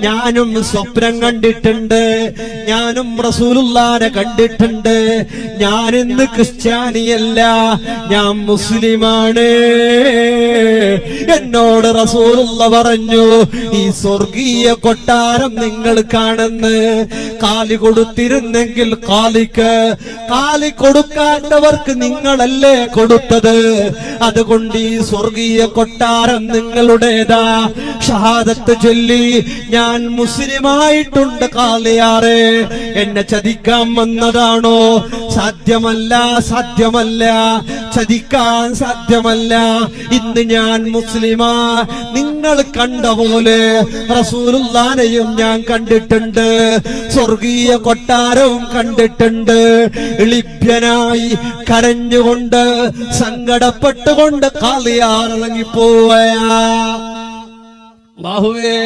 ഞാനും സ്വപ്നം കണ്ടിട്ടുണ്ട്, ഞാനും റസൂലുള്ളാനെ കണ്ടിട്ടുണ്ട്. ഞാൻ ഇന്ന് ക്രിസ്ത്യാനിയല്ല, ഞാൻ മുസ്ലിമാണ്. എന്നോട് റസൂലുള്ള പറഞ്ഞു, ഈ സ്വർഗീയ കൊട്ടാരം നിങ്ങൾ കാണുന്നു. കാലി കൊടുത്തിരുന്നെങ്കിൽ കാലി കൊടുക്കാത്തവർക്ക് നിങ്ങളല്ലേ കൊടുത്തത്. അതുകൊണ്ട് ഈ സ്വർഗീയ കൊട്ടാരം നിങ്ങളുടേതാ. ഷഹാദത്ത് ചൊല്ലി ഞാൻ മുസ്ലിമായിട്ടുണ്ട്. കാളിയാറെ, എന്നെ ചതിക്കാൻ വന്നതാണോ? സാധ്യമല്ല, സാധ്യമല്ല, ചതിക്കാൻ സാധ്യമല്ല. ഇന്ന് ഞാൻ മുസ്ലിമാ. നിങ്ങൾ കണ്ട പോലെ റസൂലുള്ളാനെയും ഞാൻ കണ്ടിട്ടുണ്ട്, സ്വർഗീയ കൊട്ടാരവും കണ്ടിട്ടുണ്ട്. എളിഭ്യനായി കരഞ്ഞുകൊണ്ട് സങ്കടപ്പെട്ടുകൊണ്ട് കാളിയാർ ഇറങ്ങിപ്പോവുകയാ. അല്ലാഹുവേ,